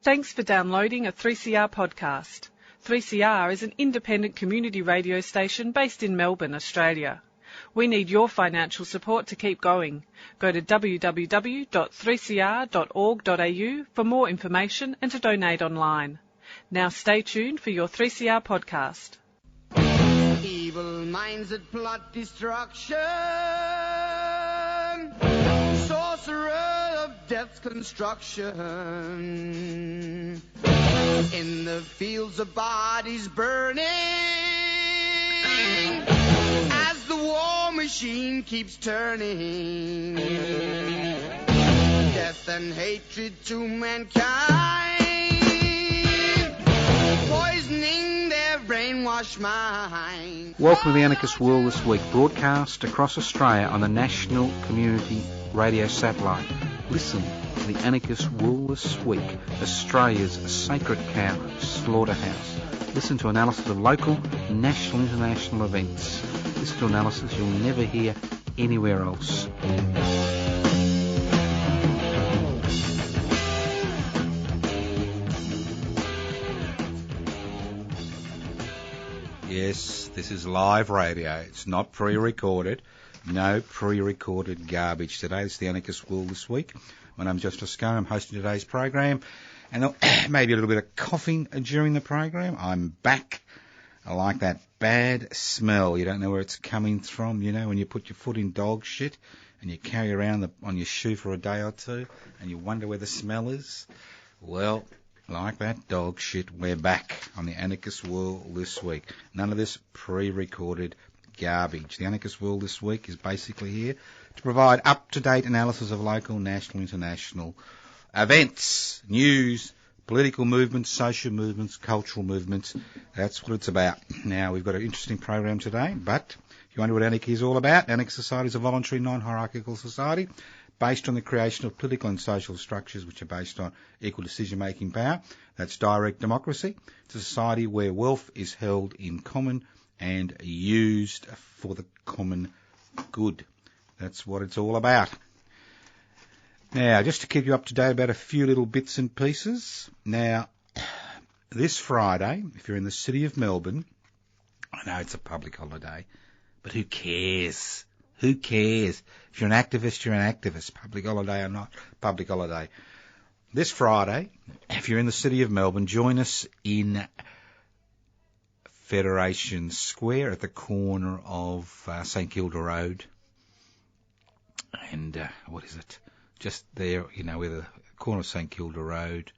Thanks for downloading a 3CR podcast. 3CR is an independent community radio station based in Melbourne, Australia. We need your financial support to keep going. Go to www.3cr.org.au for more information and to donate online. Now stay tuned for your 3CR podcast. Evil minds that plot destruction, sorcerer of death's construction, in the fields of bodies burning, as the war machine keeps turning, death and hatred to mankind, poisoning their brainwashed mind. Welcome to the Anarchist World This Week, broadcast across Australia on the National Community Radio Satellite. Listen to the Anarchist World This Week, Australia's sacred cow slaughterhouse. Listen to analysis of local, national, international events. Listen to analysis you'll never hear anywhere else. Yes, this is live radio. It's not pre-recorded. No pre-recorded garbage today. It's the Anarchist World This Week. My name's Justice Scone. I'm hosting today's program. And maybe a little bit of coughing during the program. I'm back. I like that bad smell. You don't know where it's coming from. You know, when you put your foot in dog shit and you carry around on your shoe for a day or two and you wonder where the smell is. Well, like that dog shit, we're back on the Anarchist World This Week. None of this pre-recorded garbage. The Anarchist World This Week is basically here to provide up-to-date analysis of local, national, international events, news, political movements, social movements, cultural movements. That's what it's about. Now, we've got an interesting program today, but if you wonder what anarchy is all about, anarchist society is a voluntary, non-hierarchical society based on the creation of political and social structures which are based on equal decision-making power. That's direct democracy. It's a society where wealth is held in common and used for the common good. That's what it's all about. Now, just to keep you up to date about a few little bits and pieces. Now, this Friday, if you're in the city of Melbourne, I know it's a public holiday, but who cares? Who cares? If you're an activist, you're an activist. Public holiday or not, public holiday. This Friday, if you're in the city of Melbourne, join us in Federation Square at the corner of St Kilda Road. And, what is it? Just there, you know, where the corner of St Kilda Road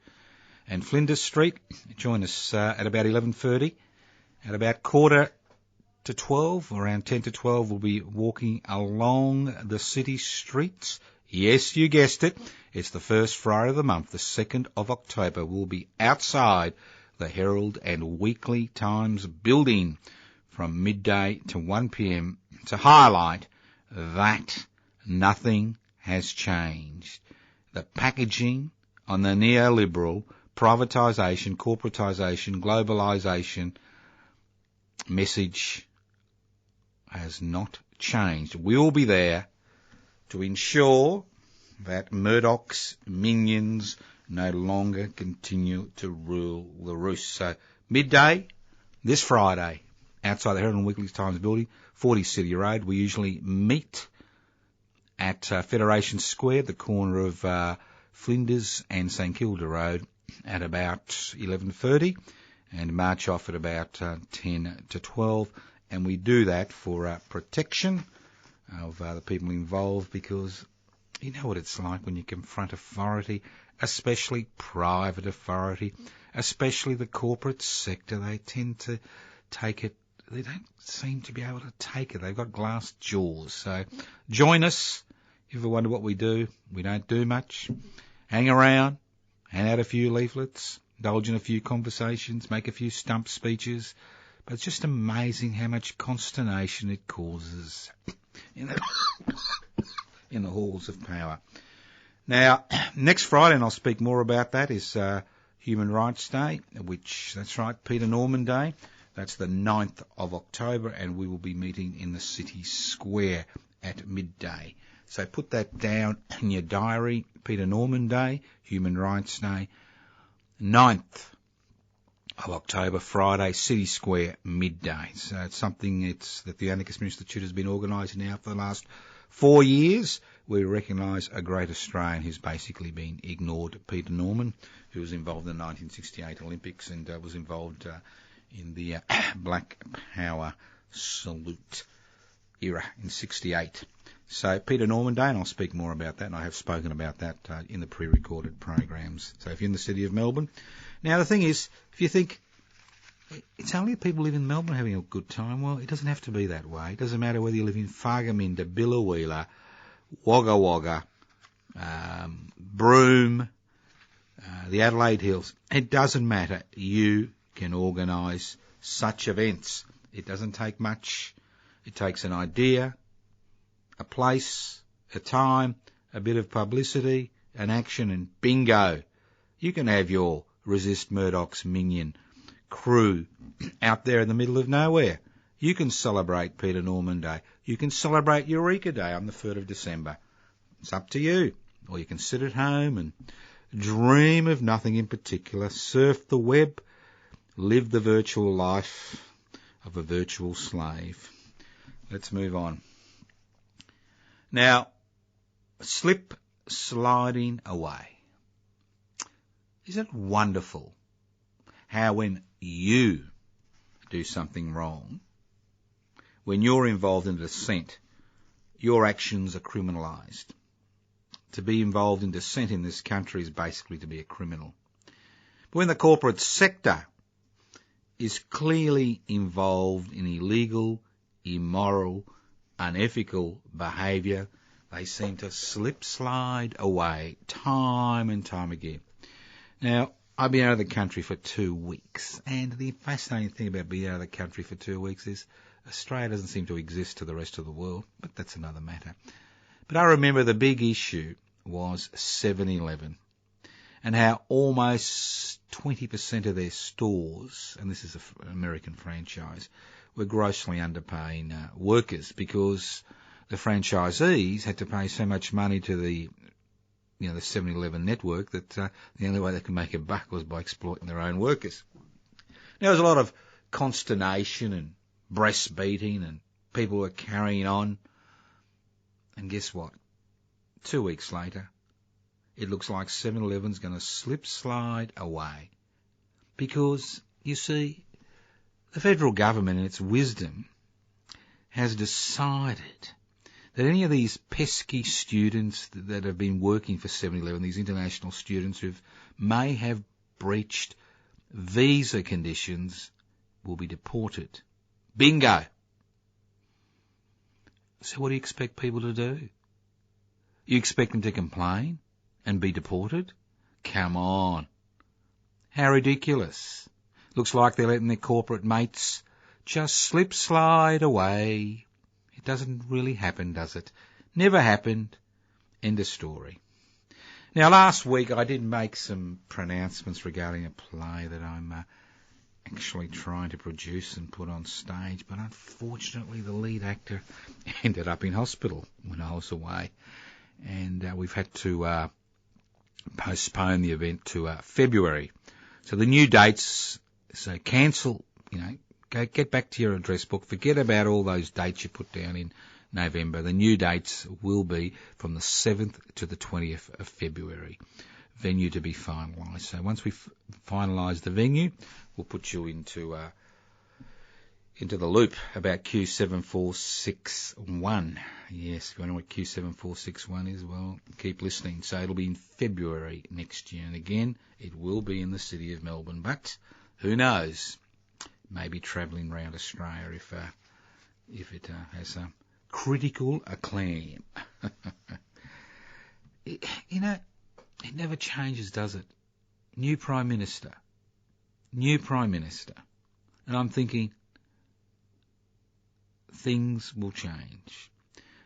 and Flinders Street. Join us at about 11:30. At about 11:45, around 10 to 12, we'll be walking along the city streets. Yes, you guessed it. It's the first Friday of the month, the 2nd of October. We'll be outside the Herald and Weekly Times building from midday to 1 p.m. to highlight that nothing has changed. The packaging on the neoliberal privatisation, corporatisation, globalisation message has not changed. We'll be there to ensure that Murdoch's minions no longer continue to rule the roost. So midday, this Friday, outside the Herald and Weekly Times building, 40 City Road, we usually meet at Federation Square, the corner of Flinders and St Kilda Road, at about 11:30, and march off at about 10 to 12. And we do that for protection of the people involved, because you know what it's like when you confront authority, especially private authority, especially the corporate sector. They tend to take it. They don't seem to be able to take it. They've got glass jaws. So join us. If you ever wonder what we do, we don't do much. Hang around, hand out a few leaflets, indulge in a few conversations, make a few stump speeches. But it's just amazing how much consternation it causes in the halls of power. Now, next Friday, and I'll speak more about that, is Human Rights Day, which, that's right, Peter Norman Day. That's the 9th of October, and we will be meeting in the City Square at midday. So put that down in your diary, Peter Norman Day, Human Rights Day. 9th of October, Friday, City Square, midday. So it's something that the Anarchist Institute has been organising now for the last 4 years. We recognise a great Australian who's basically been ignored, Peter Norman, who was involved in the 1968 Olympics and was involved in the Black Power salute era in 68. So Peter Norman Day, and I'll speak more about that, and I have spoken about that in the pre-recorded programs. So if you're in the city of Melbourne. Now the thing is, if you think it's only people who live in Melbourne having a good time, well, it doesn't have to be that way. It doesn't matter whether you live in Fargaminda, Billawheeler, Wagga Wagga, Broome, the Adelaide Hills. It doesn't matter. You can organise such events. It doesn't take much. It takes an idea, a place, a time, a bit of publicity, an action, and bingo. You can have your Resist Murdoch's minion crew out there in the middle of nowhere. You can celebrate Peter Norman Day. You can celebrate Eureka Day on the 3rd of December. It's up to you. Or you can sit at home and dream of nothing in particular, surf the web, live the virtual life of a virtual slave. Let's move on. Now, slip sliding away. Isn't it wonderful how when you do something wrong, when you're involved in dissent, your actions are criminalised. To be involved in dissent in this country is basically to be a criminal. But when the corporate sector is clearly involved in illegal, immoral, unethical behaviour, they seem to slide away time and time again. Now, I've been out of the country for 2 weeks, and the fascinating thing about being out of the country for 2 weeks is Australia doesn't seem to exist to the rest of the world, but that's another matter. But I remember the big issue was 7-Eleven, and how almost 20% of their stores, and this is an American franchise, were grossly underpaying workers because the franchisees had to pay so much money to the 7-Eleven network that the only way they could make a buck was by exploiting their own workers. Now, there was a lot of consternation and breast beating, and people were carrying on. And guess what? 2 weeks later, it looks like 7-Eleven's going to slide away. Because, you see, the federal government in its wisdom has decided that any of these pesky students that have been working for 7-Eleven, these international students who may have breached visa conditions, will be deported. Bingo! So what do you expect people to do? You expect them to complain and be deported? Come on. How ridiculous. Looks like they're letting their corporate mates just slide away. It doesn't really happen, does it? Never happened. End of story. Now, last week I did make some pronouncements regarding a play that I'm actually trying to produce and put on stage, but unfortunately the lead actor ended up in hospital when I was away, and we've had to postpone the event to February. So the new dates, so cancel, go get back to your address book, forget about all those dates you put down in November. The new dates will be from the 7th to the 20th of February. Venue to be finalised. So once we finalise the venue, we'll put you into the loop about Q7461. Yes, if you want to know what Q7461 is, well, keep listening. So it'll be in February next year. And again, it will be in the city of Melbourne. But who knows? Maybe travelling around Australia if it has critical acclaim. It never changes, does it? New Prime Minister. And I'm thinking, things will change.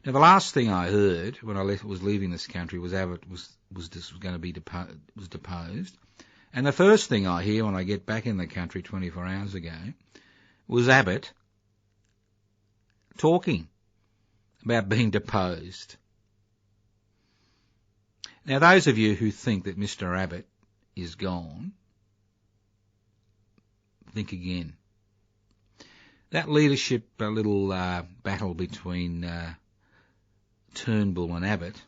Now, the last thing I heard when I was leaving this country was Abbott was going to be deposed. And the first thing I hear when I get back in the country 24 hours ago was Abbott talking about being deposed. Now, those of you who think that Mr. Abbott is gone, think again. That leadership little battle between Turnbull and Abbott,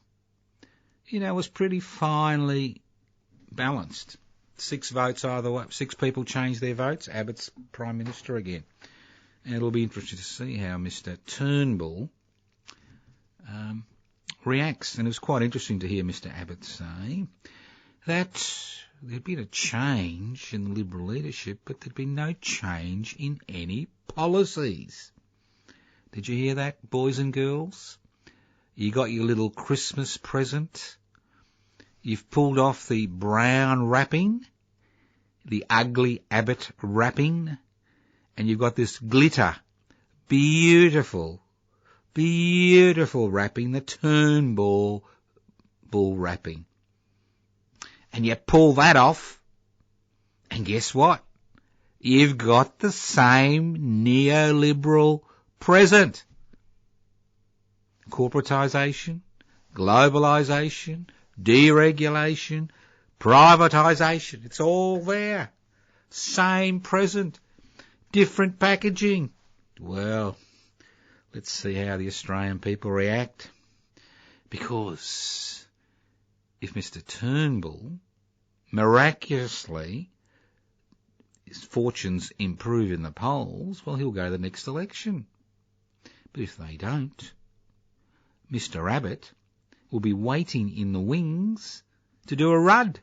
was pretty finely balanced. 6 votes either way. 6 people changed their votes. Abbott's Prime Minister again. And it'll be interesting to see how Mr Turnbull reacts. And it was quite interesting to hear Mr Abbott say that there'd been a change in the Liberal leadership, but there'd been no change in any policies. Did you hear that, boys and girls? You got your little Christmas present. You've pulled off the brown wrapping, the ugly Abbott wrapping, and you've got this glitter, beautiful wrapping, the Turnbull wrapping. And you pull that off, and guess what? You've got the same neoliberal present. Corporatisation, globalisation, deregulation, privatisation. It's all there. Same present. Different packaging. Well, let's see how the Australian people react. Because if Mr Turnbull miraculously his fortunes improve in the polls, well, he'll go to the next election. But if they don't, Mr Abbott will be waiting in the wings to do a Rudd.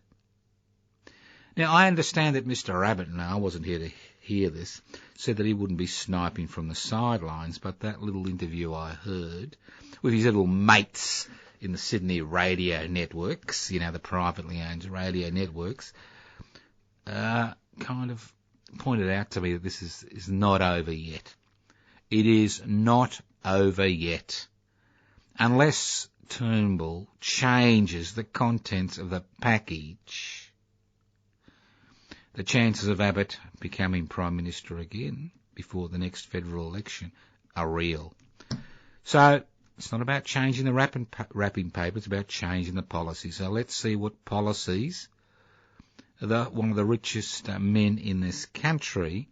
Now, I understand that Mr Abbott, and I wasn't here to hear this, said that he wouldn't be sniping from the sidelines, but that little interview I heard with his little mates in the Sydney radio networks, the privately owned radio networks, kind of pointed out to me that this is not over yet. It is not over yet. Unless Turnbull changes the contents of the package, the chances of Abbott becoming Prime Minister again before the next federal election are real. So it's not about changing the wrapping paper, it's about changing the policy. So let's see what policies one of the richest men in this country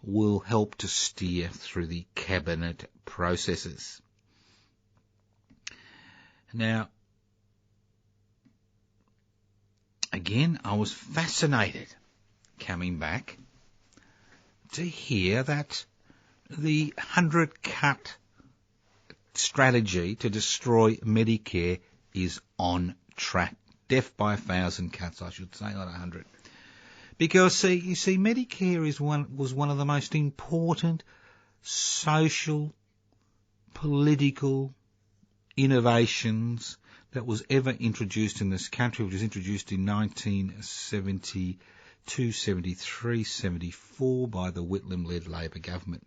will help to steer through the cabinet processes. Now, again, I was fascinated coming back to hear that the 100-cut strategy to destroy Medicare is on track. Death by 1,000 cuts, I should say, not 100. Because, you see, Medicare was one of the most important social, political innovations that was ever introduced in this country, which was introduced in 1972, 73, 74 by the Whitlam-led Labor government.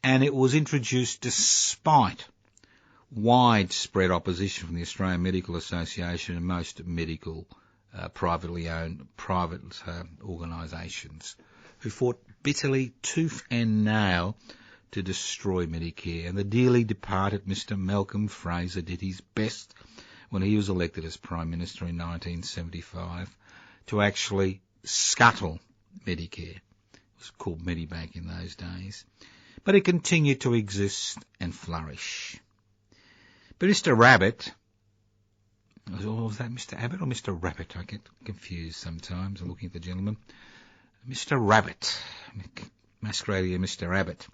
And it was introduced despite widespread opposition from the Australian Medical Association and most medical privately owned private organisations who fought bitterly tooth and nail to destroy Medicare. And the dearly departed Mr Malcolm Fraser did his best when he was elected as Prime Minister in 1975 to actually scuttle Medicare. It was called Medibank in those days. But it continued to exist and flourish. But Mr Rabbit, was that Mr Abbott or Mr Rabbit? I get confused sometimes. I'm looking at the gentleman. Mr Rabbit, masquerading as Mr Abbott,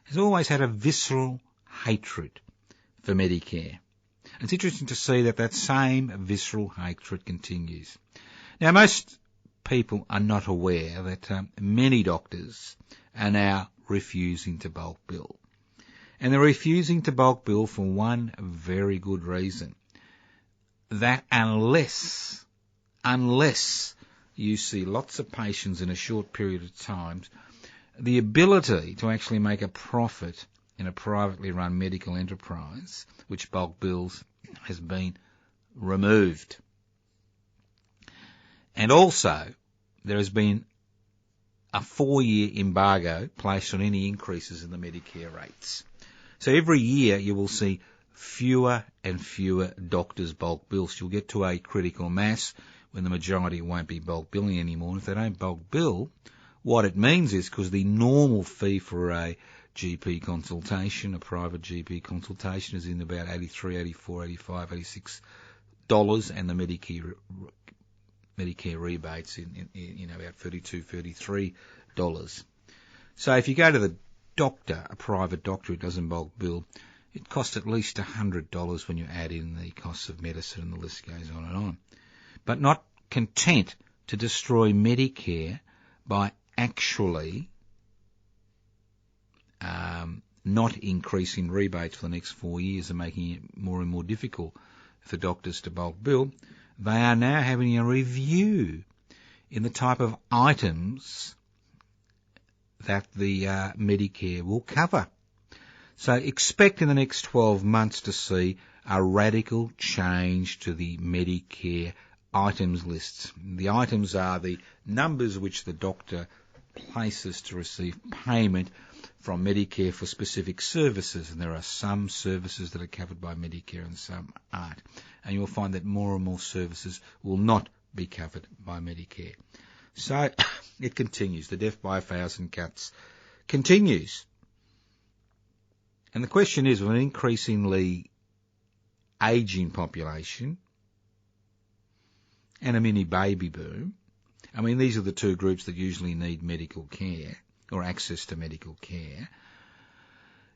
has always had a visceral hatred for Medicare. It's interesting to see that same visceral hatred continues. Now, most people are not aware that many doctors are now refusing to bulk bill. And they're refusing to bulk bill for one very good reason. That unless you see lots of patients in a short period of time, the ability to actually make a profit in a privately run medical enterprise, which bulk bills, has been removed. And also, there has been a 4-year embargo placed on any increases in the Medicare rates. So every year you will see fewer and fewer doctors bulk bills. You'll get to a critical mass when the majority won't be bulk billing anymore. And if they don't bulk bill, What it means is, because the normal fee for a GP consultation, a private GP consultation, is in about $83, $84, $85, $86, and the Medicare rebates in about $32, $33. So if you go to the doctor, a private doctor who doesn't bulk bill, it costs at least $100 when you add in the costs of medicine, and the list goes on and on. But not content to destroy Medicare by actually not increasing rebates for the next 4 years and making it more and more difficult for doctors to bulk bill, they are now having a review in the type of items that the Medicare will cover. So expect in the next 12 months to see a radical change to the Medicare items lists. The items are the numbers which the doctor places to receive payment from Medicare for specific services, and there are some services that are covered by Medicare and some aren't. And you'll find that more and more services will not be covered by Medicare. So it continues. The death by 1,000 cuts continues. And the question is, with an increasingly ageing population and a mini baby boom, I mean, these are the two groups that usually need medical care or access to medical care,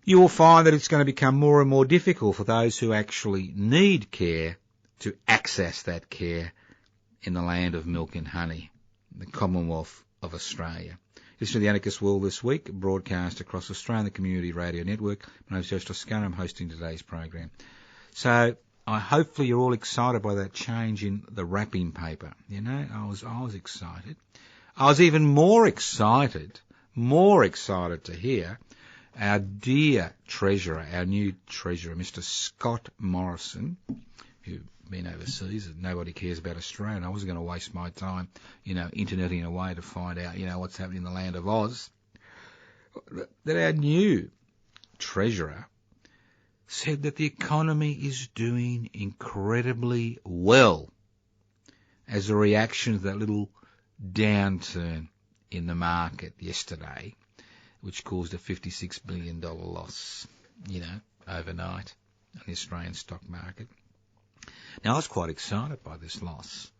you will find that it's going to become more and more difficult for those who actually need care to access that care in the land of milk and honey, the Commonwealth of Australia. Listen to the Anarchist World this week, broadcast across Australia, the Community Radio Network. My name is Josh Toscano. I'm hosting today's program. So hopefully you're all excited by that change in the wrapping paper. You know, I was excited. I was even more excited to hear our dear treasurer, our new treasurer, Mr. Scott Morrison, who's been overseas and nobody cares about Australia, and I wasn't going to waste my time, interneting away to find out, what's happening in the land of Oz, that our new treasurer said that the economy is doing incredibly well as a reaction to that little downturn in the market yesterday, which caused a $56 billion loss, overnight on the Australian stock market. Now, I was quite excited by this loss.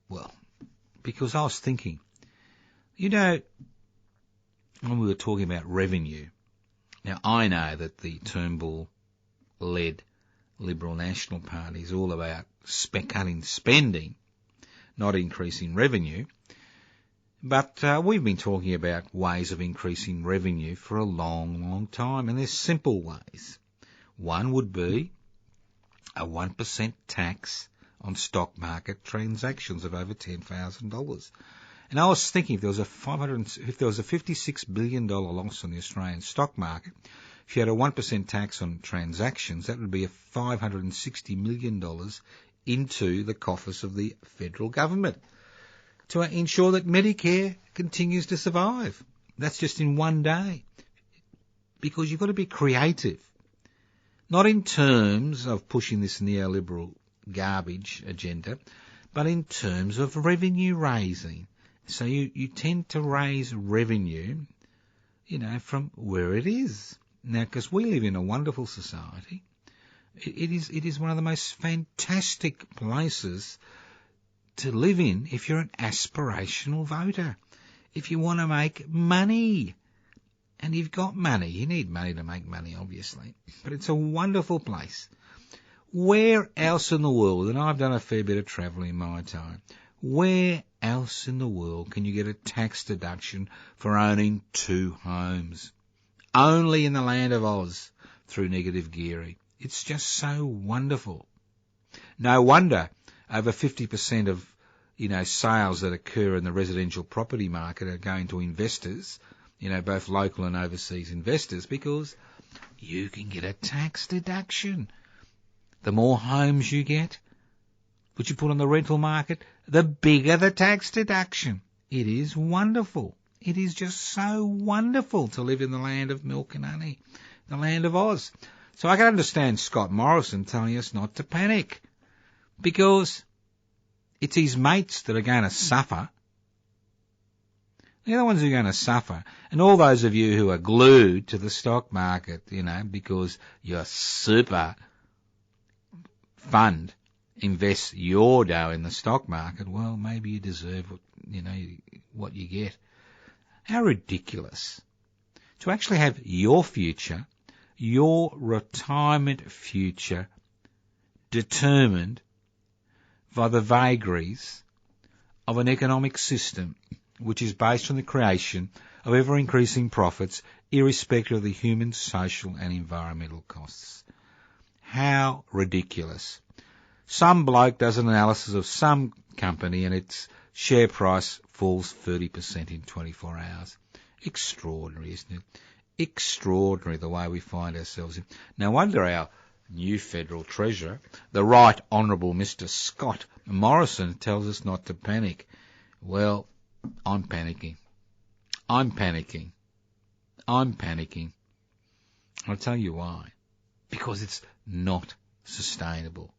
Well, because I was thinking, when we were talking about revenue, now I know that the Turnbull-led Liberal National Party is all about cutting spending, not increasing revenue. But we've been talking about ways of increasing revenue for a long, long time, and there's simple ways. One would be a 1% tax on stock market transactions of over $10,000. And I was thinking, if there was a $56 billion loss on the Australian stock market, if you had a 1% tax on transactions, that would be a $560 million into the coffers of the federal government to ensure that Medicare continues to survive. That's just in one day. Because you've got to be creative. Not in terms of pushing this neoliberal garbage agenda, but in terms of revenue raising. So you tend to raise revenue, from where it is. Now, because we live in a wonderful society, it is one of the most fantastic places to live in if you're an aspirational voter. If you want to make money, and you've got money, you need money to make money, obviously, but it's a wonderful place. Where else in the world, and I've done a fair bit of travelling in my time, where else in the world can you get a tax deduction for owning 2 homes? Only in the land of Oz through negative gearing. It's just so wonderful. No wonder over 50% of, sales that occur in the residential property market are going to investors, both local and overseas investors, because you can get a tax deduction. The more homes you get, which you put on the rental market, the bigger the tax deduction. It is wonderful. It is just so wonderful to live in the land of milk and honey, the land of Oz. So I can understand Scott Morrison telling us not to panic, because it's his mates that are going to suffer. They're the ones who are going to suffer. And all those of you who are glued to the stock market, because your super fund invests your dough in the stock market, well, maybe you deserve what you get. How ridiculous. To actually have your future, your retirement future, determined by the vagaries of an economic system which is based on the creation of ever-increasing profits, irrespective of the human, social and environmental costs. How ridiculous. Some bloke does an analysis of some company and its share price falls 30% in 24 hours. Extraordinary, isn't it? Extraordinary the way we find ourselves in. No wonder our new Federal Treasurer, the Right Honourable Mr. Scott Morrison, tells us not to panic. Well, I'm panicking. I'm panicking. I'll tell you why. Because it's not sustainable.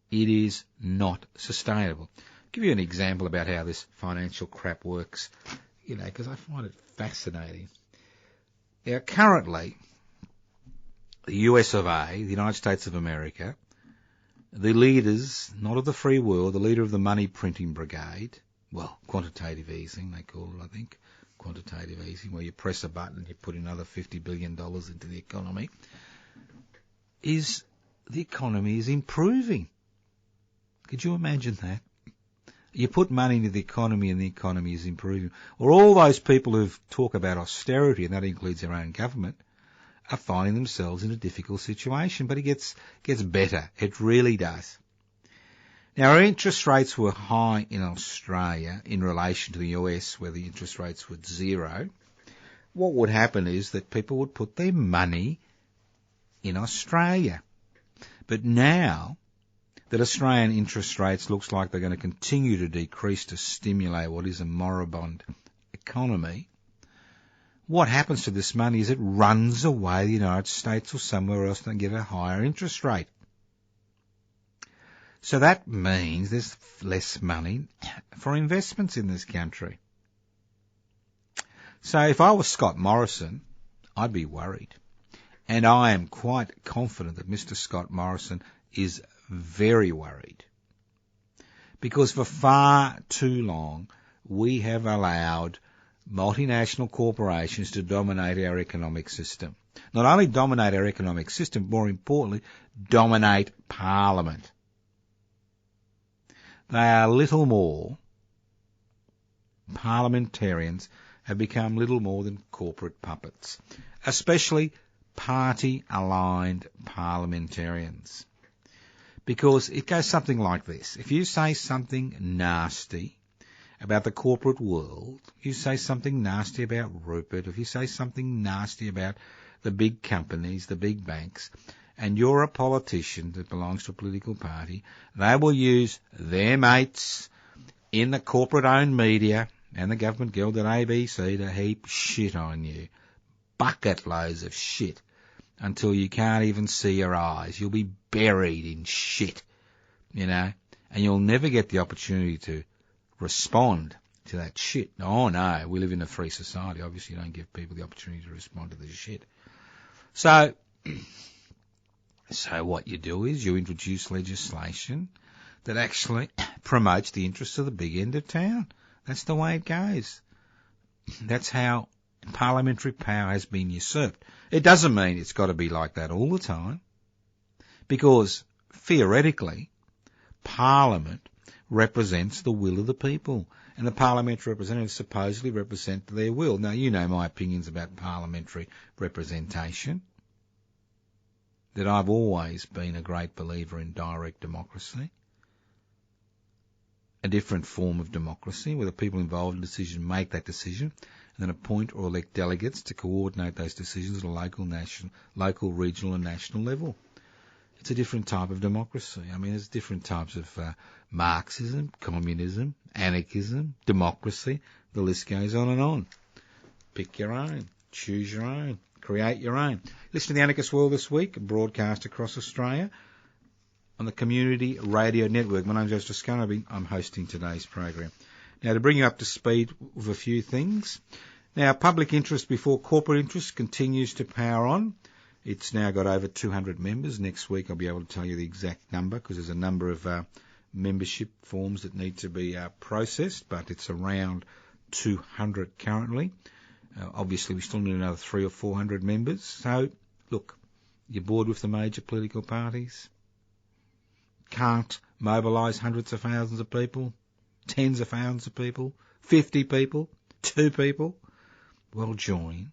It is not sustainable. I'll give you an example about how this financial crap works, because I find it fascinating. Now, currently, the US of A, the United States of America, the leaders, not of the free world, the leader of the money printing brigade, well, quantitative easing, they call it, I think, quantitative easing, where you press a button and you put another $50 billion into the economy, the economy is improving. Could you imagine that? You put money into the economy and the economy is improving. Or all those people who talk about austerity, and that includes their own government, are finding themselves in a difficult situation. But it gets better. It really does. Now, our interest rates were high in Australia in relation to the US, where the interest rates were zero. What would happen is that people would put their money in Australia. But now that Australian interest rates looks like they're going to continue to decrease to stimulate what is a moribund economy, what happens to this money is it runs away to the United States or somewhere else and get a higher interest rate. So that means there's less money for investments in this country. So if I was Scott Morrison, I'd be worried. And I am quite confident that Mr. Scott Morrison is very worried. Because for far too long, we have allowed multinational corporations to dominate our economic system. Not only dominate our economic system, more importantly, dominate Parliament. They are little more, parliamentarians have become little more than corporate puppets, especially party-aligned parliamentarians. Because it goes something like this. If you say something nasty about the corporate world, you say something nasty about Rupert, if you say something nasty about the big companies, the big banks, and you're a politician that belongs to a political party, they will use their mates in the corporate-owned media and the government guild at ABC to heap shit on you. Bucket loads of shit until you can't even see your eyes. You'll be buried in shit, and you'll never get the opportunity to respond to that shit. Oh no, we live in a free society. Obviously you don't give people the opportunity to respond to this shit. So what you do is you introduce legislation that actually promotes the interests of the big end of town. That's the way it goes. That's how parliamentary power has been usurped. It doesn't mean it's got to be like that all the time, because theoretically, Parliament represents the will of the people, and the parliamentary representatives supposedly represent their will. Now, you know my opinions about parliamentary representation, that I've always been a great believer in direct democracy, a different form of democracy where the people involved in the decision make that decision and then appoint or elect delegates to coordinate those decisions at a local, regional and national level. It's a different type of democracy. I mean, there's different types of Marxism, communism, anarchism, democracy. The list goes on and on. Pick your own. Choose your own. Create your own. Listen to the Anarchist World this week, broadcast across Australia on the Community Radio Network. My name's Joseph Scunnerbin. I'm hosting today's program. Now, to bring you up to speed with a few things. Now, public interest before corporate interest continues to power on. It's now got over 200 members. Next week I'll be able to tell you the exact number because there's a number of membership forms that need to be processed, but it's around 200 currently. Obviously, we still need another 300 or 400 members. So, look, you're bored with the major political parties? Can't mobilise hundreds of thousands of people? Tens of thousands of people? 50 people? 2 people? Well, join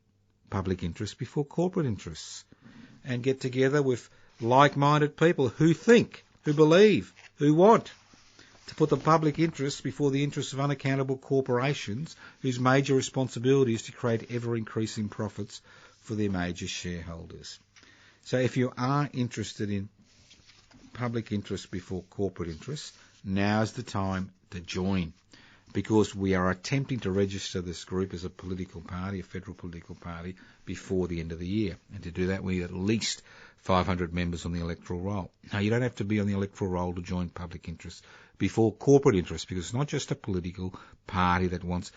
public interest before corporate interests and get together with like-minded people who think, who believe, who want to put the public interest before the interests of unaccountable corporations whose major responsibility is to create ever-increasing profits for their major shareholders. So if you are interested in public interest before corporate interests, now's the time to join, because we are attempting to register this group as a political party, a federal political party, before the end of the year. And to do that, we need at least 500 members on the electoral roll. Now, you don't have to be on the electoral roll to join public interest before corporate interest, because it's not just a political party that wants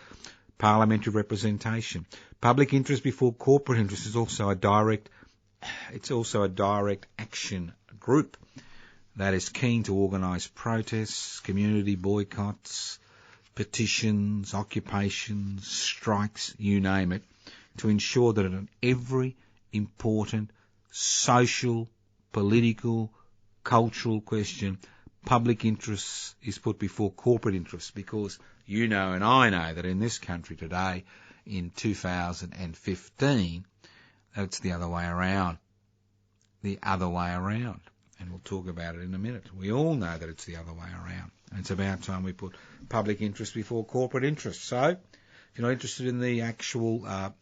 parliamentary representation. Public interest before corporate interest is also a direct action group that is keen to organise protests, community boycotts, petitions, occupations, strikes, you name it, to ensure that on every important social, political, cultural question, public interest is put before corporate interest, because you know and I know that in this country today, in 2015, it's the other way around. The other way around. And we'll talk about it in a minute. We all know that it's the other way around. And it's about time we put public interest before corporate interest. So, if you're not interested in the actual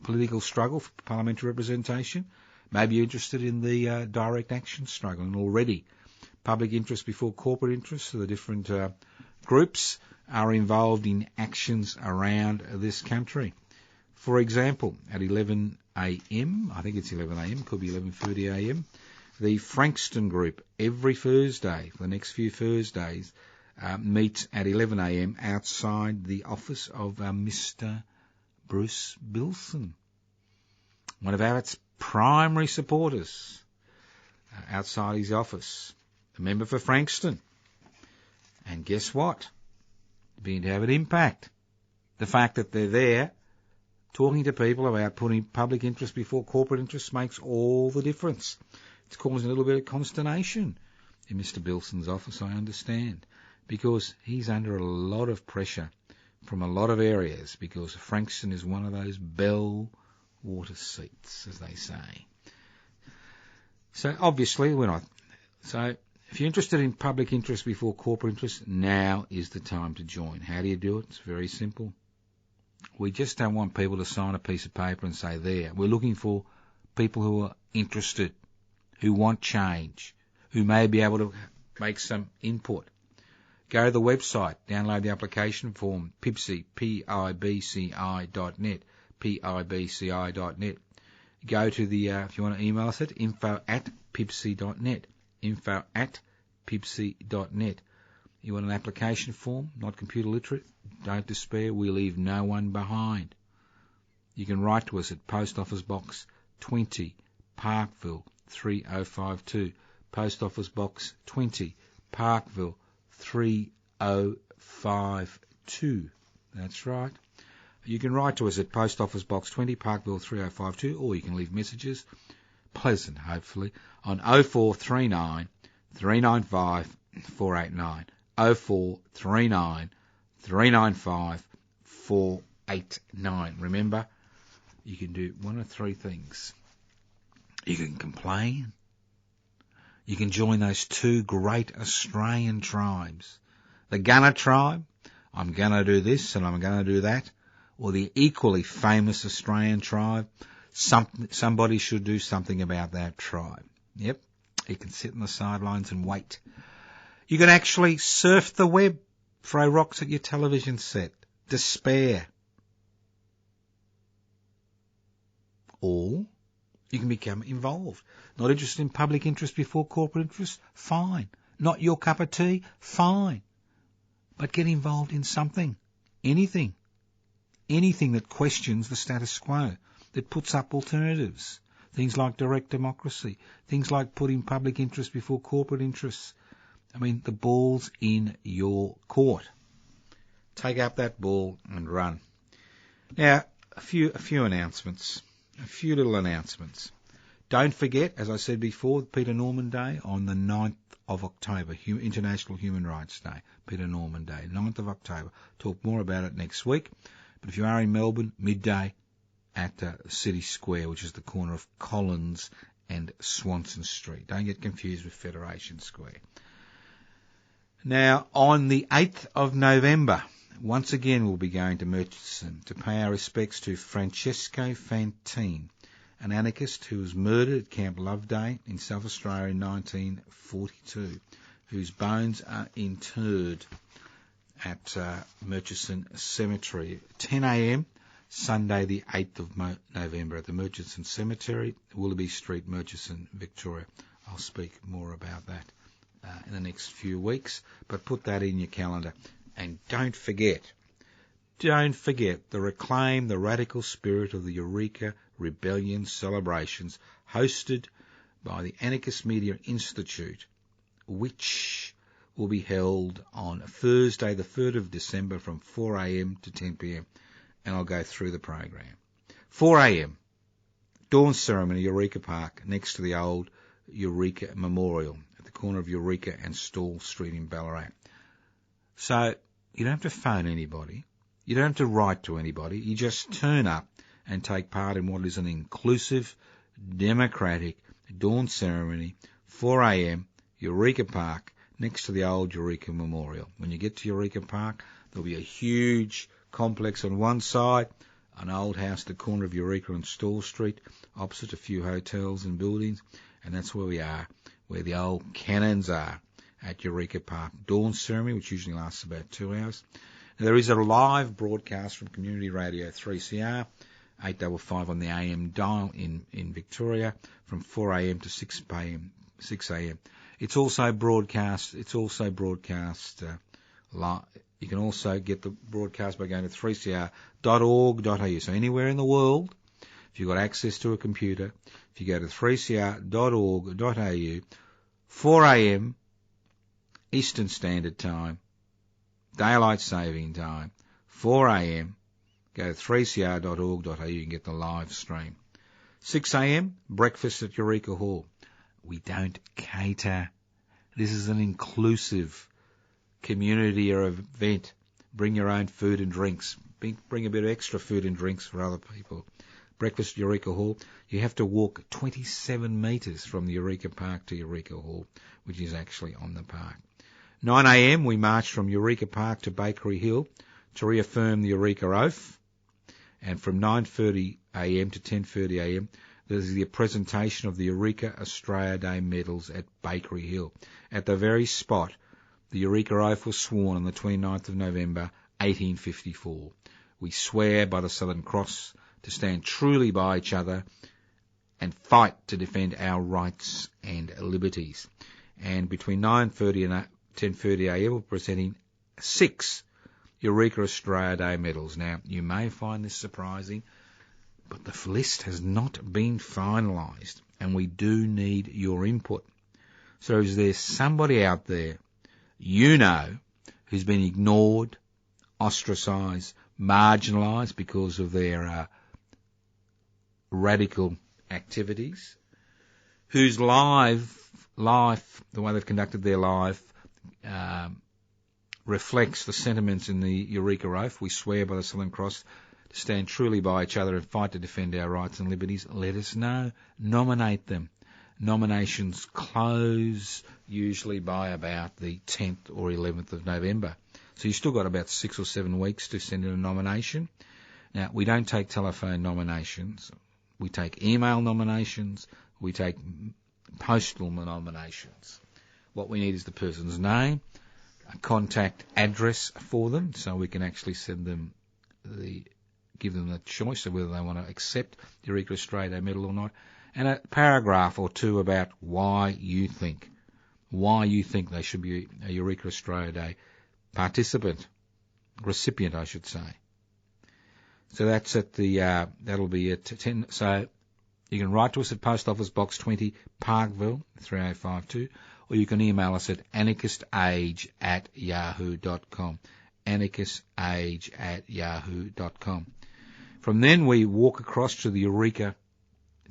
political struggle for parliamentary representation, maybe you're interested in the direct action struggle. And already, public interest before corporate interest, so the different groups are involved in actions around this country. For example, at 11 a.m, I think it's 11 a.m, could be 11:30 a.m, the Frankston group every Thursday, for the next few Thursdays, meets at 11 a.m. outside the office of Mr. Bruce Bilson, one of our primary supporters, outside his office, a member for Frankston. And guess what? Beginning to have an impact. The fact that they're there talking to people about putting public interest before corporate interest makes all the difference. It's causing a little bit of consternation in Mr. Bilson's office, I understand, because he's under a lot of pressure from a lot of areas, because Frankston is one of those bell water seats, as they say. So obviously we're not. So if you're interested in public interest before corporate interest, now is the time to join. How do you do it? It's very simple. We just don't want people to sign a piece of paper and say, there. We're looking for people who are interested, who want change, who may be able to make some input. Go to the website, download the application form, pibci, pibci.net, pibci.net. Go to the, if you want to email us, info@pibci.net, info@pibci.net. You want an application form, not computer literate? Don't despair, we leave no one behind. You can write to us at Post Office Box 20, Parkville 3052. Post Office Box 20, Parkville 3052. That's right. You can write to us at Post Office Box 20, Parkville 3052, or you can leave messages, pleasant hopefully, on 0439 395 489. 0439 395 489. Remember, you can do one of three things. You can complain. You can join those two great Australian tribes. The Gunner tribe, I'm going to do this and I'm going to do that. Or the equally famous Australian tribe, somebody should do something about that tribe. Yep, you can sit on the sidelines and wait. You can actually surf the web, throw rocks at your television set, despair. Or you can become involved. Not interested in public interest before corporate interest? Fine. Not your cup of tea? Fine. but get involved in something, anything that questions the status quo, that puts up alternatives, things like direct democracy, things like putting public interest before corporate interests. I mean, the ball's in your court. Take up that ball and run. Now, a few announcements, a few little announcements. Don't forget, as I said before, Peter Norman Day on the 9th of October, International Human Rights Day, Peter Norman Day, 9th of October. Talk more about it next week. But if you are in Melbourne, midday at City Square, which is the corner of Collins and Swanson Street. Don't get confused with Federation Square. Now, on the 8th of November, once again we'll be going to Murchison to pay our respects to Francesco Fantine, an anarchist who was murdered at Camp Loveday in South Australia in 1942, whose bones are interred at Murchison Cemetery, 10 a.m, Sunday the 8th of November at the Murchison Cemetery, Willoughby Street, Murchison, Victoria. I'll speak more about that in the next few weeks, but put that in your calendar. And don't forget the Reclaim the Radical Spirit of the Eureka Rebellion celebrations hosted by the Anarchist Media Institute, which will be held on Thursday the 3rd of December from 4 a.m. to 10 p.m. And I'll go through the program. 4 a.m, dawn ceremony, Eureka Park, next to the old Eureka Memorial at the corner of Eureka and Stall Street in Ballarat. So you don't have to phone anybody. You don't have to write to anybody. You just turn up and take part in what is an inclusive, democratic dawn ceremony, 4 a.m, Eureka Park, next to the old Eureka Memorial. When you get to Eureka Park, there'll be a huge complex on one side, an old house at the corner of Eureka and Stall Street, opposite a few hotels and buildings, and that's where we are, where the old cannons are at Eureka Park. Dawn ceremony, which usually lasts about 2 hours. Now, there is a live broadcast from Community Radio 3CR, 855 on the AM dial in Victoria, from 4 a.m. to 6 a.m. It's also broadcast live. You can also get the broadcast by going to 3cr.org.au. So anywhere in the world, if you've got access to a computer, if you go to 3cr.org.au, 4 a.m. Eastern Standard Time, Daylight Saving Time, 4 a.m, go to 3cr.org.au, you can get the live stream. 6 a.m, breakfast at Eureka Hall. We don't cater. This is an inclusive community or event. Bring your own food and drinks. Bring a bit of extra food and drinks for other people. Breakfast at Eureka Hall. You have to walk 27 metres from the Eureka Park to Eureka Hall, which is actually on the park. 9 a.m, we march from Eureka Park to Bakery Hill to reaffirm the Eureka Oath. And from 9:30 a.m. to 10:30 a.m, there's the presentation of the Eureka Australia Day medals at Bakery Hill. At the very spot, the Eureka Oath was sworn on the 29th of November, 1854. We swear by the Southern Cross to stand truly by each other and fight to defend our rights and liberties. And between 9:30 and 10:30 a.m, we're presenting 6 Eureka Australia Day medals. Now, you may find this surprising, but the list has not been finalised, and we do need your input. So is there somebody out there you know who's been ignored, ostracised, marginalised because of their radical activities, whose life, the way they've conducted their life, reflects the sentiments in the Eureka Oath? We swear by the Southern Cross to stand truly by each other and fight to defend our rights and liberties. Let us know. Nominate them. Nominations close usually by about the 10th or 11th of November. So you've still got about 6 or 7 weeks to send in a nomination. Now, we don't take telephone nominations. We take email nominations. We take postal nominations. What we need is the person's name, a contact address for them, so we can actually send them give them the choice of whether they want to accept the Eureka Australia Day medal or not, and a paragraph or two about why you think they should be a Eureka Australia Day recipient, I should say. So that's at the, that'll be at 10, so you can write to us at Post Office Box 20, Parkville, 3052, or you can email us at anarchistage@yahoo.com, anarchistage@yahoo.com. From then we walk across to the Eureka,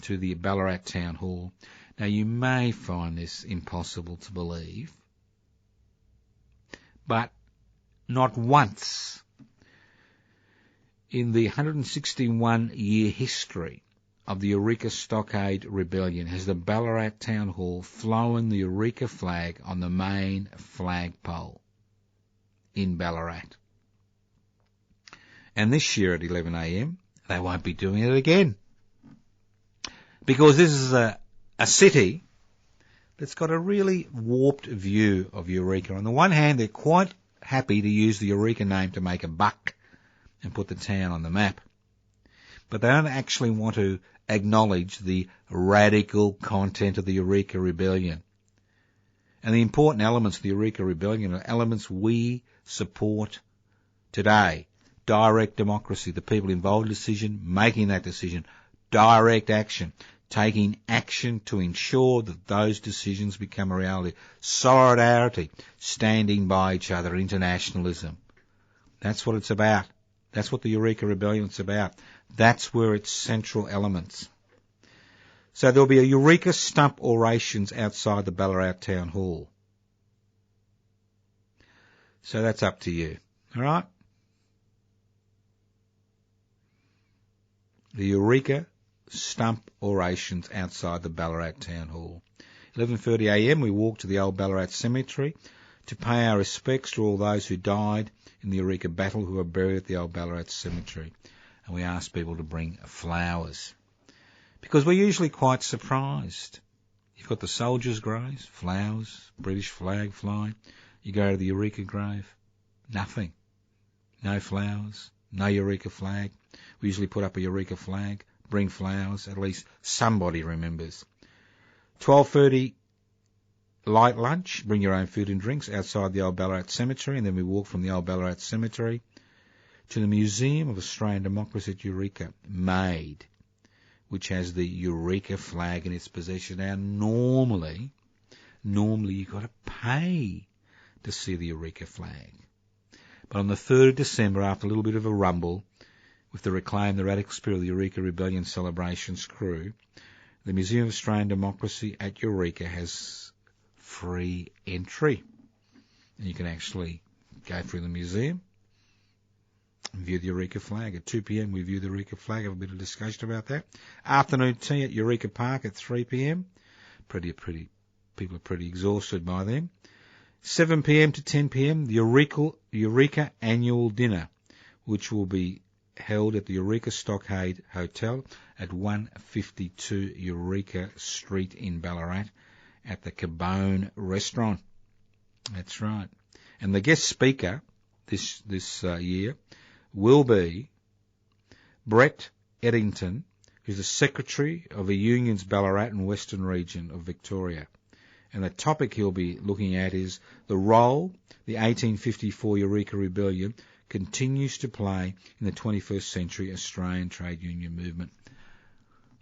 to the Ballarat Town Hall. Now you may find this impossible to believe, but not once in the 161-year history of the Eureka Stockade Rebellion has the Ballarat Town Hall flown the Eureka flag on the main flagpole in Ballarat. And this year at 11 a.m, they won't be doing it again. Because this is a city that's got a really warped view of Eureka. On the one hand, they're quite happy to use the Eureka name to make a buck and put the town on the map. But they don't actually want to acknowledge the radical content of the Eureka Rebellion. And the important elements of the Eureka Rebellion are elements we support today. Direct democracy, the people involved in decision, making that decision. Direct action, taking action to ensure that those decisions become a reality. Solidarity, standing by each other, internationalism. That's what it's about. That's what the Eureka Rebellion is about. That's where its central elements. So there'll be a Eureka stump orations outside the Ballarat Town Hall. So that's up to you. All right? The Eureka stump orations outside the Ballarat Town Hall. 11:30 a.m. we walk to the old Ballarat Cemetery to pay our respects to all those who died in the Eureka battle who are buried at the old Ballarat Cemetery. And we ask people to bring flowers. Because we're usually quite surprised. You've got the soldiers' graves, flowers, British flag flying. You go to the Eureka grave, nothing. No flowers, no Eureka flag. We usually put up a Eureka flag, bring flowers, at least somebody remembers. 12:30 light lunch, bring your own food and drinks outside the old Ballarat Cemetery, and then we walk from the old Ballarat Cemetery to the Museum of Australian Democracy at Eureka, MADE, which has the Eureka flag in its possession. Now, normally you've got to pay to see the Eureka flag. But on the 3rd of December, after a little bit of a rumble, with the Reclaim the Radical Spirit of the Eureka Rebellion celebrations crew, the Museum of Australian Democracy at Eureka has free entry. And you can actually go through the museum and view the Eureka flag. At 2 p.m. we view the Eureka flag, have a bit of discussion about that. Afternoon tea at Eureka Park at 3 p.m. People are pretty exhausted by then. 7 p.m. to 10 p.m. the Eureka Annual Dinner, which will be held at the Eureka Stockade Hotel at 152 Eureka Street in Ballarat at the Cabone Restaurant. That's right. And the guest speaker this year will be Brett Eddington, who's the Secretary of the Union's Ballarat and Western Region of Victoria. And the topic he'll be looking at is the role the 1854 Eureka Rebellion continues to play in the 21st century Australian trade union movement.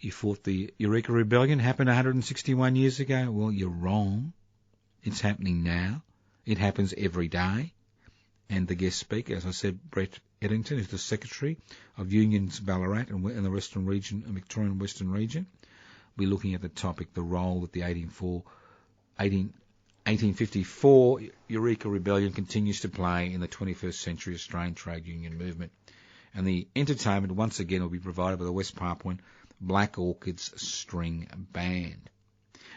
You thought the Eureka Rebellion happened 161 years ago? Well, you're wrong. It's happening now. It happens every day. And the guest speaker, as I said, Brett Eddington, is the Secretary of Unions Ballarat and the Western Region, Victorian Western Region. We're looking at the topic, the role that the 1854 Eureka Rebellion continues to play in the 21st century Australian trade union movement. And the entertainment, once again, will be provided by the West Papuan Black Orchids String Band.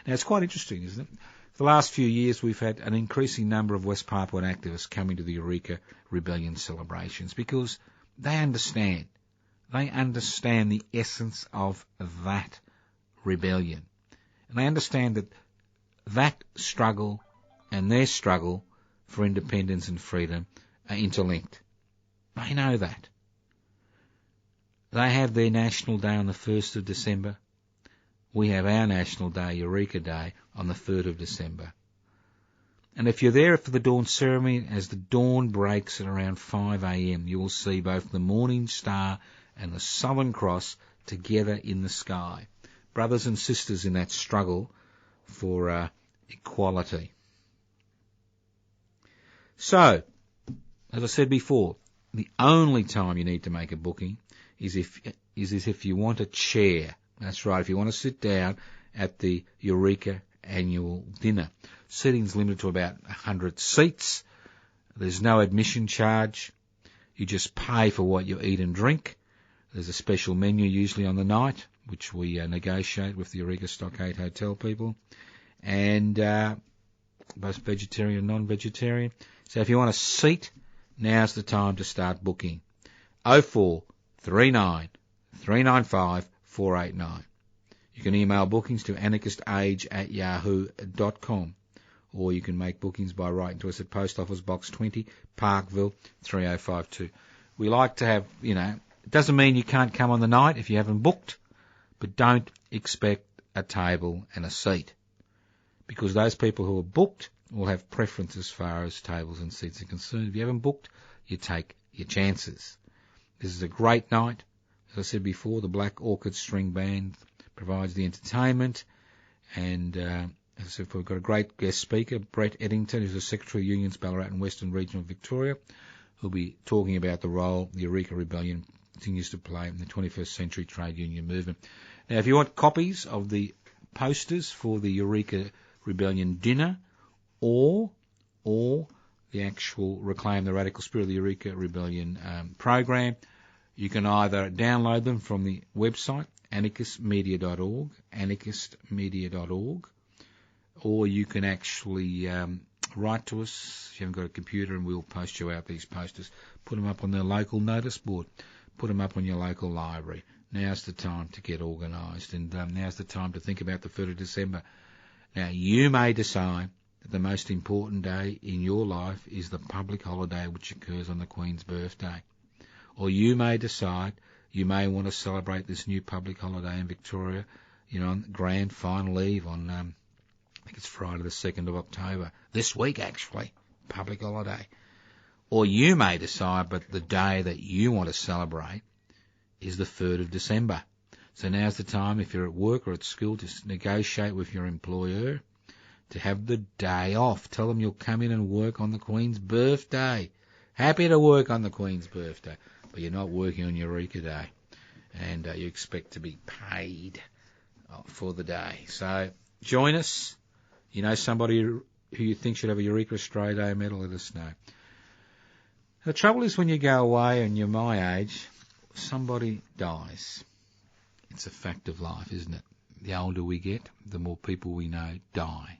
Now, it's quite interesting, isn't it? For the last few years, we've had an increasing number of West Papuan activists coming to the Eureka Rebellion celebrations because they understand the essence of that rebellion. And they understand that struggle and their struggle for independence and freedom are interlinked. They know that. They have their National Day on the 1st of December. We have our National Day, Eureka Day, on the 3rd of December. And if you're there for the dawn ceremony, as the dawn breaks at around 5 a.m, you will see both the morning star and the Southern Cross together in the sky. Brothers and sisters in that struggle for equality. So, as I said before, the only time you need to make a booking is if you want a chair. That's right, if you want to sit down at the Eureka annual dinner. Seating's limited to about 100 seats. There's no admission charge. You just pay for what you eat and drink. There's a special menu usually on the night, which we negotiate with the Eureka Stockade Hotel people. And both vegetarian and non-vegetarian. So if you want a seat, now's the time to start booking. 0439 395 489. You can email bookings to anarchistage@yahoo.com, or you can make bookings by writing to us at Post Office Box 20, Parkville 3052. We like to have, it doesn't mean you can't come on the night if you haven't booked, but don't expect a table and a seat, because those people who are booked will have preference as far as tables and seats are concerned. If you haven't booked, you take your chances. This is a great night. As I said before, the Black Orchid String Band provides the entertainment, and as I said, we've got a great guest speaker, Brett Eddington, who's the Secretary of Unions, Ballarat and Western Region of Victoria, who'll be talking about the role the Eureka Rebellion continues to play in the 21st century trade union movement. Now, if you want copies of the posters for the Eureka Rebellion dinner, or the actual Reclaim the Radical Spirit of the Eureka Rebellion program, you can either download them from the website, anarchistmedia.org, or you can actually write to us if you haven't got a computer, and we'll post you out these posters. Put them up on the local notice board. Put them up on your local library. Now's the time to get organised, and now's the time to think about the 3rd of December. Now, you may decide that the most important day in your life is the public holiday which occurs on the Queen's birthday. Or you may decide you may want to celebrate this new public holiday in Victoria, on grand final eve on, I think it's Friday the 2nd of October. This week, actually, public holiday. Or you may decide, but the day that you want to celebrate is the 3rd of December. So now's the time, if you're at work or at school, to negotiate with your employer to have the day off. Tell them you'll come in and work on the Queen's birthday. Happy to work on the Queen's birthday, but you're not working on Eureka Day, and you expect to be paid for the day. So join us. You know somebody who you think should have a Eureka Australia Day medal, let us know. The trouble is when you go away and you're my age, somebody dies. It's a fact of life, isn't it? The older we get, the more people we know die.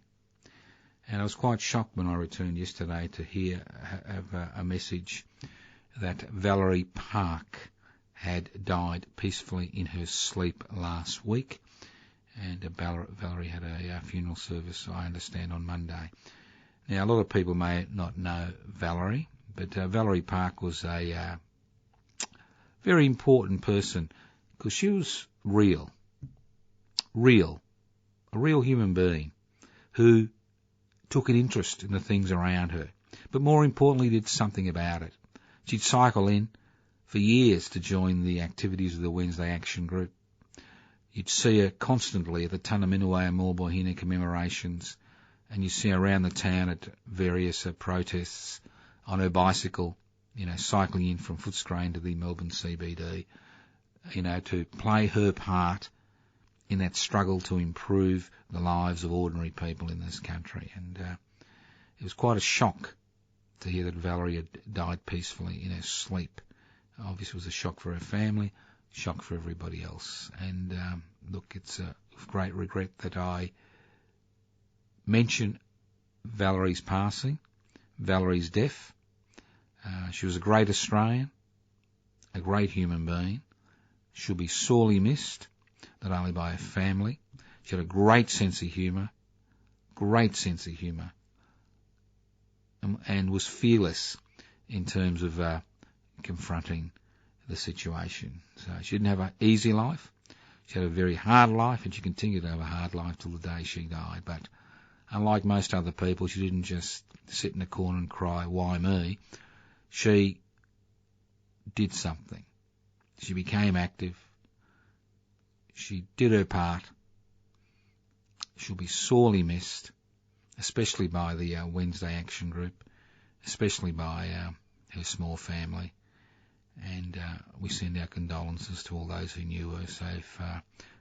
And I was quite shocked when I returned yesterday to have a message that Valerie Park had died peacefully in her sleep last week. And Valerie had a funeral service, I understand, on Monday. Now, a lot of people may not know Valerie, but Valerie Park was a very important person because she was a real human being who took an interest in the things around her, but more importantly did something about it. She'd cycle in for years to join the activities of the Wednesday Action Group. You'd see her constantly at the Tunnerminaway and Morbohina commemorations, and you'd see her around the town at various protests on her bicycle, cycling in from Footscray to the Melbourne CBD, to play her part in that struggle to improve the lives of ordinary people in this country. And it was quite a shock to hear that Valerie had died peacefully in her sleep. Obviously it was a shock for her family, shock for everybody else. And look, it's a great regret that I mention Valerie's passing, Valerie's death. She was a great Australian, a great human being. She'll be sorely missed, not only by her family. She had a great sense of humour, and was fearless in terms of confronting the situation. So she didn't have an easy life. She had a very hard life, and she continued to have a hard life till the day she died. But And like most other people, she didn't just sit in a corner and cry, why me? She did something. She became active. She did her part. She'll be sorely missed, especially by the Wednesday Action Group, especially by her small family. And we send our condolences to all those who knew her. So if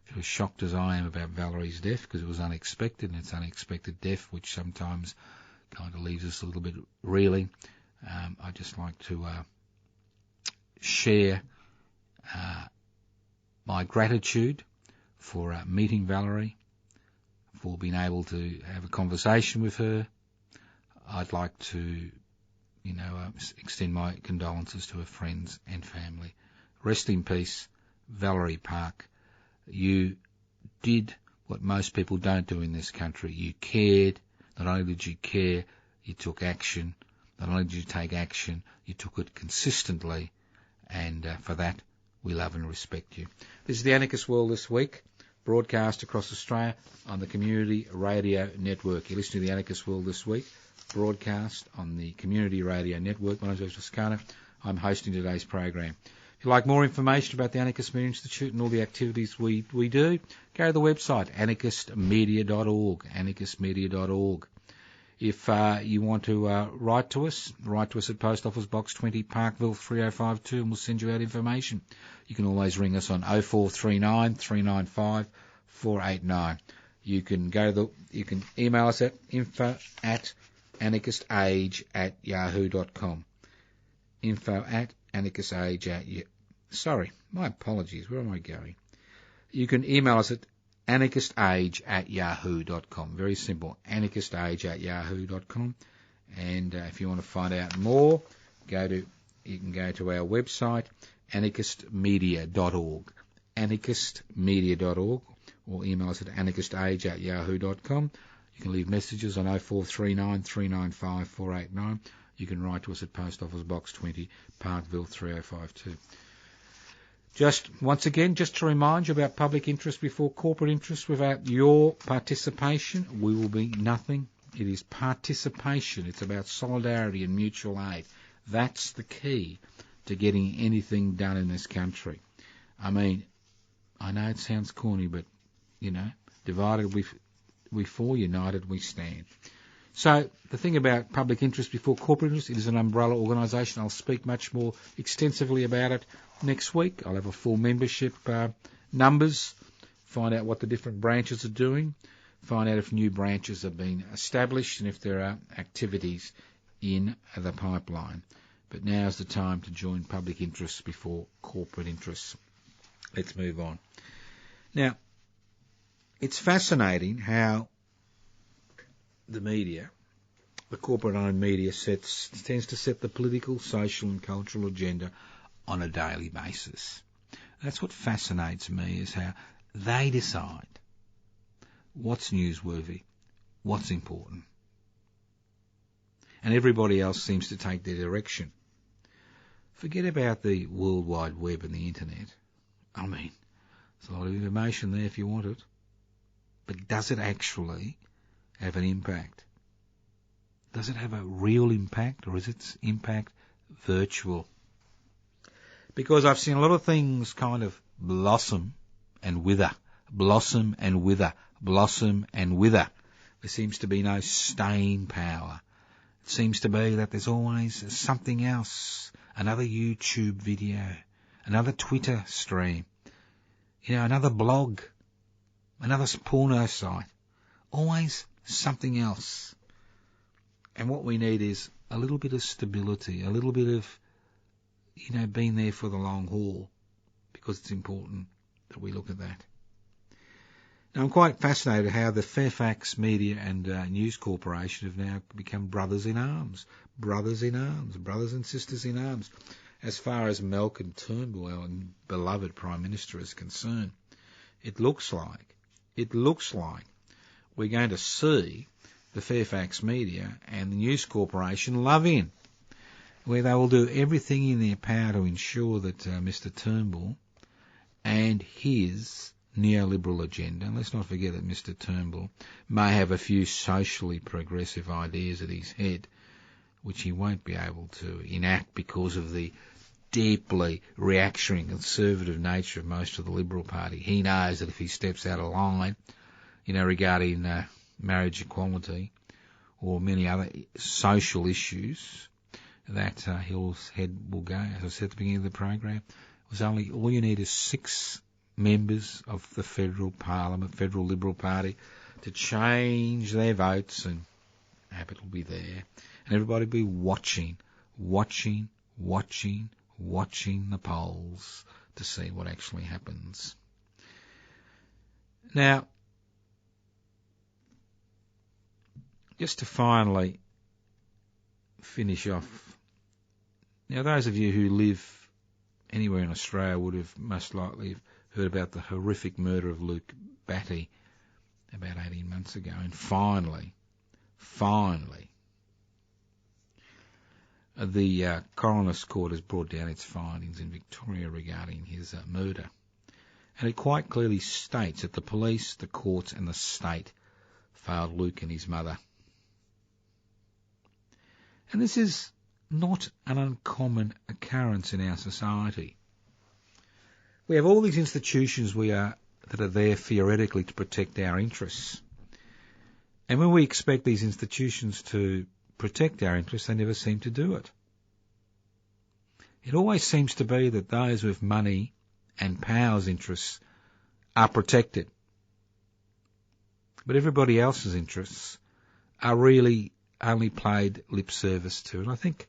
you're as shocked as I am about Valerie's death, because it was unexpected, and it's unexpected death, which sometimes kind of leaves us a little bit reeling, I'd just like to share my gratitude for meeting Valerie, for being able to have a conversation with her. I'd like to, extend my condolences to her friends and family. Rest in peace, Valerie Park. You did what most people don't do in this country. You cared. Not only did you care, you took action. Not only did you take action, you took it consistently. And for that, we love and respect you. This is the Anarchist World This Week, broadcast across Australia on the Community Radio Network. You're listening to the Anarchist World This Week, broadcast on the Community Radio Network. My name is Toscano. I'm hosting today's program. If you'd like more information about the Anarchist Media Institute and all the activities we do, go to the website, anarchistmedia.org, anarchistmedia.org. If you want to write to us at Post Office Box 20, Parkville 3052, and we'll send you out information. You can always ring us on 0439 395 489. You can email us at info@anarchistage@yahoo.com. Sorry, my apologies. Where am I going? You can email us at anarchistage@yahoo.com. Very simple, anarchistage@yahoo.com. And if you want to find out more, you can go to our website, anarchistmedia.org, anarchistmedia.org, or email us at anarchistage@yahoo.com. You can leave messages on 0439 395 489. You can write to us at Post Office Box 20, Parkville 3052. Once again, to remind you about public interest before corporate interest. Without your participation, we will be nothing. It is participation. It's about solidarity and mutual aid. That's the key to getting anything done in this country. I mean, I know it sounds corny, but, divided we fall, united we stand. So the thing about public interest before corporate interest, it is an umbrella organisation. I'll speak much more extensively about it next week. I'll have a full membership numbers, find out what the different branches are doing, find out if new branches have been established and if there are activities in the pipeline. But now's the time to join public interests before corporate interests. Let's move on. Now, it's fascinating how the media, the corporate-owned media, tends to set the political, social and cultural agenda on a daily basis. That's what fascinates me, is how they decide what's newsworthy, what's important. And everybody else seems to take their direction. Forget about the World Wide Web and the Internet. I mean, there's a lot of information there if you want it. But does it actually have an impact? Does it have a real impact, or is its impact virtual? Because I've seen a lot of things kind of blossom and wither, blossom and wither, blossom and wither. There seems to be no staying power. It seems to be that there's always something else, another YouTube video, another Twitter stream, another blog, another porno site, always something else. And what we need is a little bit of stability, a little bit of, being there for the long haul, because it's important that we look at that. Now, I'm quite fascinated how the Fairfax Media and News Corporation have now become brothers in arms, brothers and sisters in arms, as far as Malcolm Turnbull, our beloved Prime Minister, is concerned. It looks like we're going to see the Fairfax Media and the News Corporation love in, where they will do everything in their power to ensure that Mr Turnbull and his neoliberal agenda, and let's not forget that Mr Turnbull may have a few socially progressive ideas at his head, which he won't be able to enact because of the deeply reactionary and conservative nature of most of the Liberal Party. He knows that if he steps out of line, regarding marriage equality or many other social issues, that his head will go. As I said at the beginning of the program, all you need is 6 members of the federal parliament, federal Liberal Party, to change their votes, and Abbott will be there, and everybody will be watching the polls to see what actually happens. Now, just to finally finish off, now those of you who live anywhere in Australia would have most likely heard about the horrific murder of Luke Batty about 18 months ago, and finally, the Coroner's Court has brought down its findings in Victoria regarding his murder. And it quite clearly states that the police, the courts and the state failed Luke and his mother. And this is not an uncommon occurrence in our society. We have all these institutions that are there theoretically to protect our interests. And when we expect these institutions to protect our interests, they never seem to do it. It always seems to be that those with money and power's interests are protected, but everybody else's interests are really only paid lip service to. And I think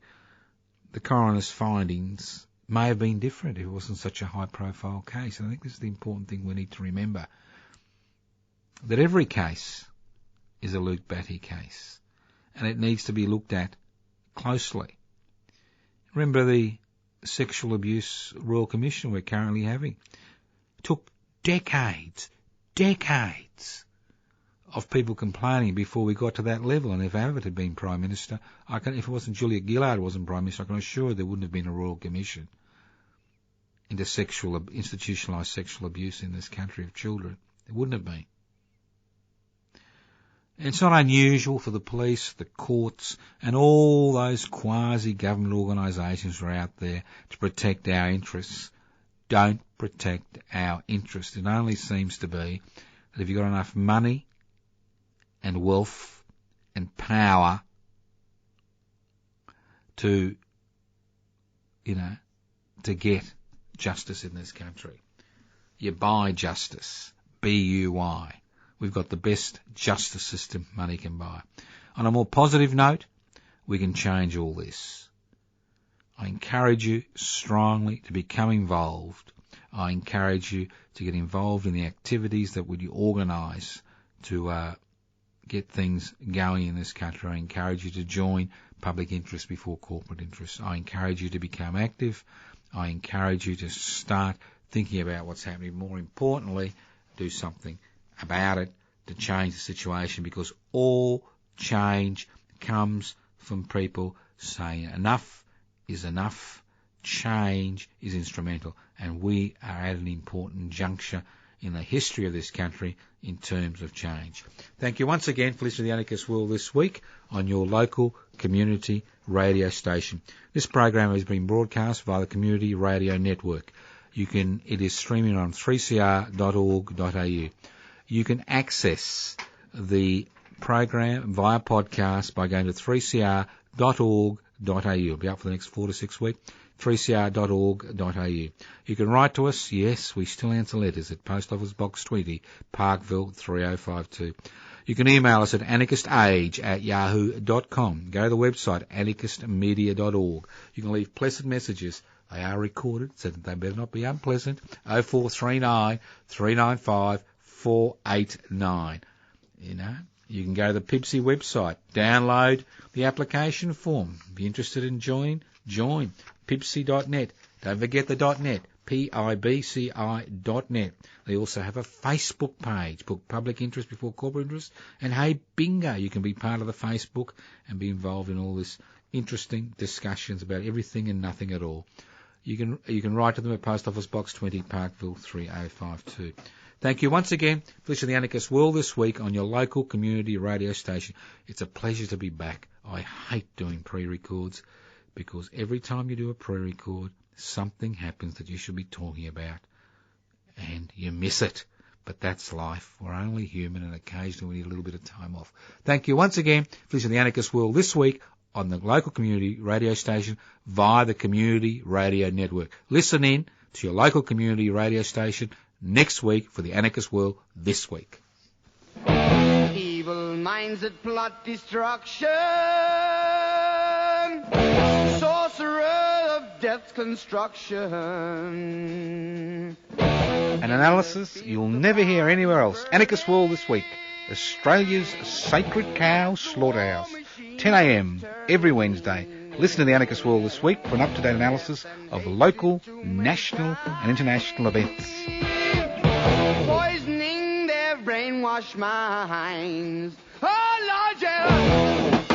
the coroner's findings may have been different if it wasn't such a high-profile case. And I think this is the important thing we need to remember, that every case is a Luke Batty case, and it needs to be looked at closely. Remember the Sexual Abuse Royal Commission we're currently having? It took decades of people complaining before we got to that level. And if Abbott had been Prime Minister, if it wasn't Julia Gillard wasn't Prime Minister, I can assure there wouldn't have been a Royal Commission into institutionalised sexual abuse in this country of children. There wouldn't have been. It's not unusual for the police, the courts, and all those quasi-government organisations who are out there to protect our interests don't protect our interests. It only seems to be that if you've got enough money and wealth and power to get justice in this country, you buy justice, B-U-Y. We've got the best justice system money can buy. On a more positive note, we can change all this. I encourage you strongly to become involved. I encourage you to get involved in the activities that would you organise to get things going in this country. I encourage you to join public interest before corporate interest. I encourage you to become active. I encourage you to start thinking about what's happening. More importantly, do something about it to change the situation, because all change comes from people saying enough is enough, change is instrumental, and we are at an important juncture in the history of this country in terms of change. Thank you once again for listening to the Anarchist World this week on your local community radio station. This program has been broadcast via the Community Radio Network. It is streaming on 3cr.org.au. You can access the program via podcast by going to 3cr.org.au. It'll be up for the next 4 to 6 weeks. 3cr.org.au. You can write to us. Yes, we still answer letters at Post Office Box 20, Parkville 3052. You can email us at anarchistage@yahoo.com. Go to the website anarchistmedia.org. You can leave pleasant messages. They are recorded, so they better not be unpleasant. 0439 395 489. You can go to the Pipsy website, download the application form. If you're interested in join. Pipsy.net. Don't forget the .net. PIBCI.net. They also have a Facebook page, Put Public Interest Before Corporate Interest. And hey, bingo, you can be part of the Facebook and be involved in all this interesting discussions about everything and nothing at all. You can write to them at Post Office Box 20, Parkville 3052. Thank you once again for listening to the Anarchist World this week on your local community radio station. It's a pleasure to be back. I hate doing pre-records because every time you do a pre-record, something happens that you should be talking about and you miss it. But that's life. We're only human and occasionally we need a little bit of time off. Thank you once again for listening to the Anarchist World this week on the local community radio station via the Community Radio Network. Listen in to your local community radio station next week for the Anarchist World this week. Evil minds that plot destruction, sorcerer of death's construction. An analysis you'll never hear anywhere else. Anarchist World this week. Australia's sacred cow slaughterhouse. 10 a.m. every Wednesday. Listen to the Anarchist World this week for an up-to-date analysis of local, national and international events. Poisoning their brainwashed minds. Oh, Lord, yeah.